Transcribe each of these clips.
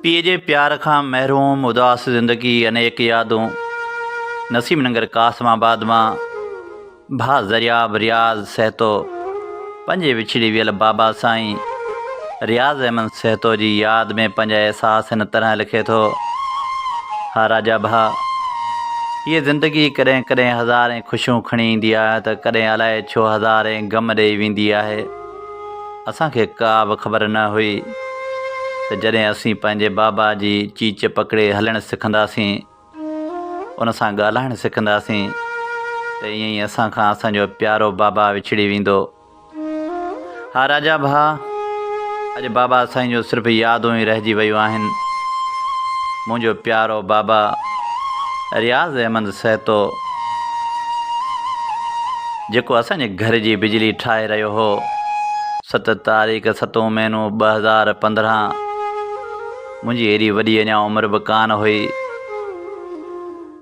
पीए जे प्यार खां महरूम उदास ज़िंदगी अनेक यादूं। नसीम नगर कासमाबाद मां भा ज़रियाब रियाज़ सहतो पंहिंजे विछड़ी वियल बाबा साईं रियाज़ अहमद सहतो जी याद में पंहिंजा एहसास हिन तरह लिखे थो। हा राजा भा, ये ज़िंदगी कॾहिं कॾहिं हज़ारें ख़ुशियूं खणी ईंदी आहे त कॾहिं अलाए छो हज़ारें ग़म ॾेई वेंदी आहे। असांखे का बि ख़बर न हुई त जॾहिं असीं पंहिंजे बाबा जी चीच पकड़े हलणु सिखंदासीं, उन सां ॻाल्हाइणु सिखंदासीं, त ईअं ई असां खां असांजो प्यारो बाबा विछड़ी वेंदो। हा राजा भा, अॼु बाबा साईं जो सिर्फ़ु यादूं ई रहिजी वियूं आहिनि। मुंहिंजो प्यारो बाबा रियाज़ अहमद सहतो, जेको असांजे घर जी बिजली ठाहे रहियो हो, 7 तारीख़ 7 महीनो 2015। मुंहिंजी एॾी वॾी अञा उमिरि बि कान हुई।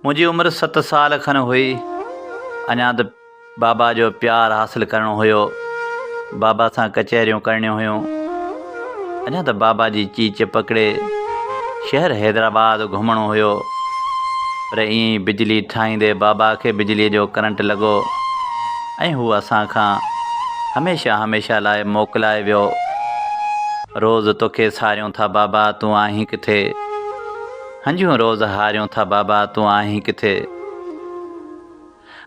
मुंहिंजी उमिरि 7 साल खनि हुई। अञा त बाबा जो प्यारु हासिलु करणो हुयो, बाबा सां कचहरियूं करणियूं हुयूं। अञा त बाबा जी चीच पकड़े शहर हैदराबाद घुमणो हुयो। पर ईअं ई बिजली ठाहींदे बाबा खे बिजलीअ जो करंट लॻो ऐं हू असां खां हमेशह हमेशह लाइ मोकिलाए वियो। रोज़ तोखे सारियूं था बाबा, तूं आहीं किथे? हंझूं रोज़ हारियूं था बाबा, तूं आहीं किथे?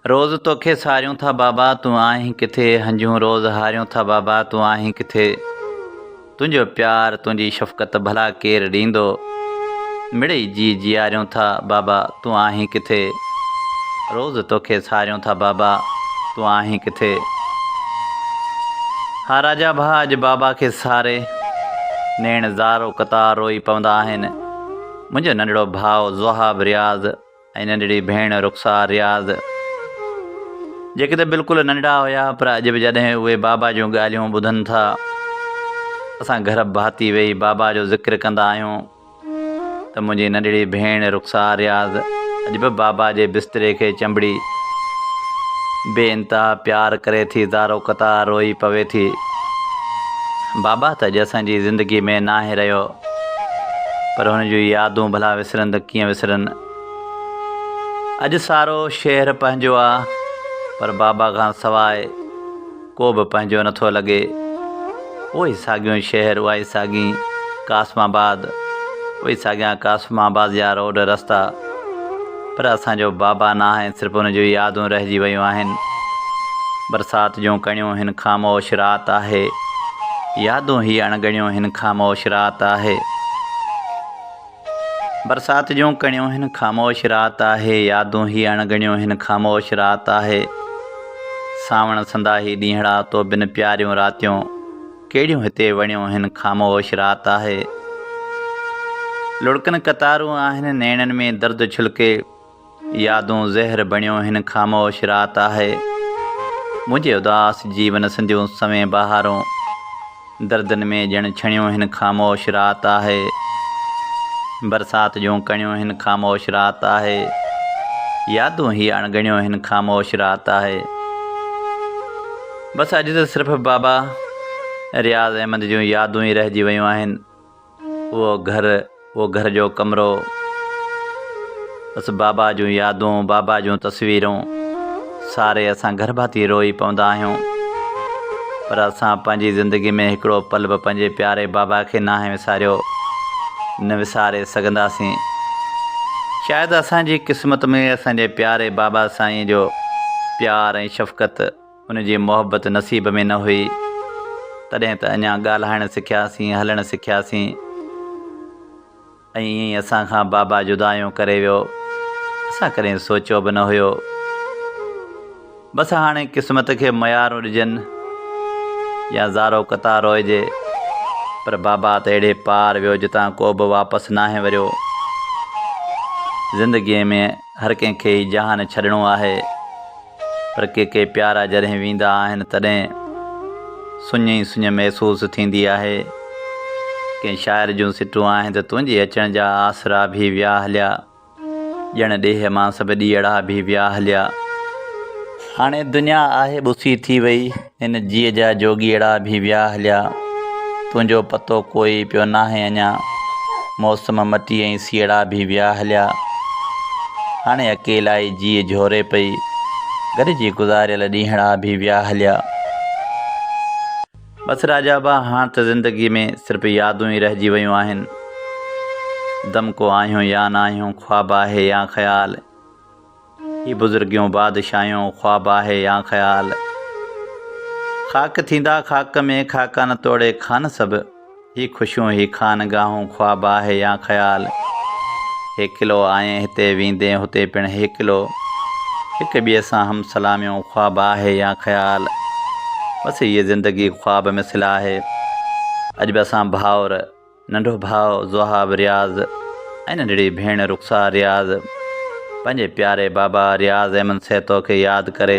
रोज़ तोखे सारियूं था बाबा, तूं आहीं किथे? हंझूं रोज़ हारियूं था बाबा, तूं आहीं किथे? तुंहिंजो प्यार तुंहिंजी शफ़क़त भला केरु ॾींदो? मिड़ई जी जियारियूं था बाबा, तूं आहीं किथे? रोज़ तोखे सारियूं था बाबा, तूं आहीं किथे? हा राजा भा, अॼु बाबा खे सारे नेण ज़ारो कतार रोई पवंदा आहिनि। मुंहिंजो नंढड़ो भाउ ज़ुहाब रियाज़ ऐं नंढड़ी भेण रुख़सार रियाज़, जेके त बिल्कुलु नंढड़ा हुया, पर अॼु बि जॾहिं उहे बाबा जूं ॻाल्हियूं ॿुधनि था, असां घर भाती वेही बाबा जो ज़िक्र कंदा आहियूं, त मुंहिंजी नंढड़ी भेण रुख़सार रियाज़ अॼु बि बाबा जे बिस्तरे खे चंबड़ी बेइंतहा प्यार करे थी ज़ारो कतार रोई पवे थी। बाबा त अॼु असांजी ज़िंदगी में न आहे रहियो, पर हुन जूं यादूं भला विसरनि त कीअं विसरनि। अॼु सारो शहर पंहिंजो आहे, पर बाबा खां सवाइ को बि पंहिंजो नथो लॻे। उहो ई साॻियूं शहर, उहा ई साॻी कासमाबाद, उहे साॻिया कासमाबाद जा रोड रस्ता, पर असांजो बाबा न आहे, सिर्फ़ु हुन जूं यादूं रहिजी वियूं आहिनि। बरसाति जूं कणियूं हिन ख़ामोश राति आहे, यादूं ही अणगणियूं हिन ख़ामोश राति आहे। बरसाति जूं कणियूं हिन ख़ामोश राति आहे, यादूं ही अणगणियूं हिन ख़ामोश राति आहे। सावण संदा ही ॾींहड़ा तो बिन प्यारियूं रातियूं, कहिड़ियूं हिते वणियूं हिन ख़ामोश राति आहे। लुड़कनि कतारूं आहिनि नेणनि में दर्द छिलके, यादूं ज़हर बणियूं हिन ख़ामोश राति आहे। मुंहिंजे उदास जीवन संदियूं समय बहारूं, दर्दनि में ॼण छणियूं हिन ख़ामोश राति आहे। बरसाति जूं कणियूं हिन ख़ामोश राति आहे, यादूं ही अणगणियूं हिन ख़ामोश राति आहे। बसि अॼु त सिर्फ़ु बाबा रियाज़ अहमद जूं यादूं ई रहिजी वियूं आहिनि। उहो घर जो कमिरो, बसि बाबा जूं यादूं, बाबा जूं तस्वीरूं, सारे असां घर भाती रोई पवंदा आहियूं। पर असां पंहिंजी ज़िंदगी में हिकिड़ो पल बि पंहिंजे प्यारे बाबा खे न विसारियो, न विसारे सघंदासीं। शायदि असांजी क़िस्मत में असांजे प्यारे बाबा साईं जो प्यार ऐं शफ़क़त, उनजी मोहबत नसीब में न हुई। तॾहिं त अञा ॻाल्हाइणु सिखियासीं, हलणु सिखियासीं, ऐं ईअं ई असां खां बाबा जुदायूं करे वियो। असां कॾहिं सोचियो बि न हुयो। बसि हाणे क़िस्मत खे मयारूं ॾिजनि या ज़ारो कतार रोइजे, पर बाबा त अहिड़े पार वियो जितां को बि वापसि न आहे वरियो। ज़िंदगीअ में हर कंहिंखे ई जहान छॾिणो आहे, पर के प्यारा जॾहिं वेंदा आहिनि तॾहिं सुञ ई सुञ महसूसु थींदी आहे। कंहिं शाइर जूं सिटूं आहिनि त तुंहिंजे अचण जा आसरा बि विया हलिया, ॼण ॾेह मां सभु ॾींहड़ा बि विया हलिया। हाणे दुनिया आहे ॿुसी थी वई, हिन जीअ जा जोगीअड़ा बि विया हलिया। तुंहिंजो पतो कोई पियो नाहे अञा, मौसम मटी ऐं सीअड़ा बि विया हलिया। हाणे अकेलाई जीअ झोरे पई, गॾिजी गुज़ारियल ॾींहड़ा बि विया हलिया। बसि राजा बा, हाणे त ज़िंदगी में सिर्फ़ु यादूं ई रहिजी वियूं आहिनि। दम को आहियूं या न आहियूं, ख्वाब आहे या ख़्याल। ही बुज़ुर्गियूं बादशाहियूं, ख्वाब आहे या ख़्याल। ख़ाक थींदा खाक में, खाका न तोड़े खान सभु। ही ख़ुशियूं ही खानगाहूं, ख्वाब आहे या ख़्याल। हे किलो आए हिते वेंदे हुते पिण हे किलो, हिक ॿिए सां हम सलामियूं, ख्वाब आहे या ख़्याल। बसि हीअ ज़िंदगी ख्वाब मिसल आहे। अॼु बि असां भाउर, नंढो भाउ ज़ुहाब रियाज़ ऐं नंढड़ी भेण रुख़सार रियाज़ पंहिंजे प्यारे बाबा रियाज़ अहमद सहतो खे यादि करे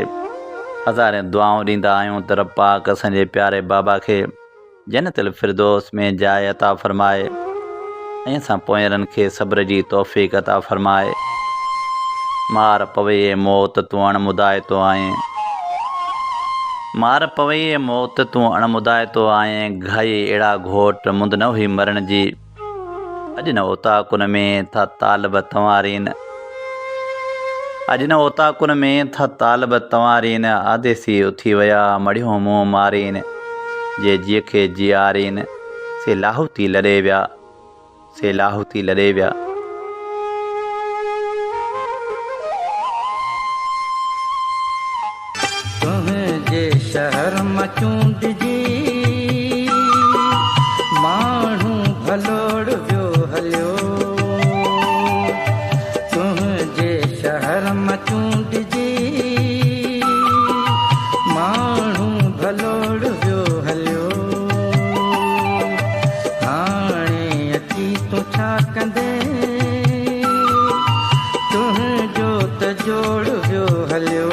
हज़ारे दुआऊं ॾींदा आहियूं त रब पाक असांजे प्यारे बाबा खे जन्नतुल फिरदौस में जाइ अता फ़रमाए ऐं असां पोयरनि खे सब्र जी तौफ़ीक़ अता फ़रमाए। मार पवई मौत तूं अणमुदाए तो आएं, मार पवई मौत तूं अणमुदाए तो आएं। घाई अहिड़ा घोट मुंद न हुई मरण जी, अॼु न ओताकुन में था तालब तंवारीन। अॼु न ओताकुन में था तालब तंवारीन। आदेसी उथी विया मड़ियूं मुंहुं मारीन, जे जीअ खे जियारीन। से लाहौती लॾे विया, से लाहौती लॾे विया। शहर मां चूंडजी माण्हू भलोड़ वियो हलियो। तुंहिंजे शहर मां चूंडजी माण्हू भलोड़ वियो हलियो। हाणे अची तूं छा कंदे, तुंहिंजो त जोड़ वियो हलियो।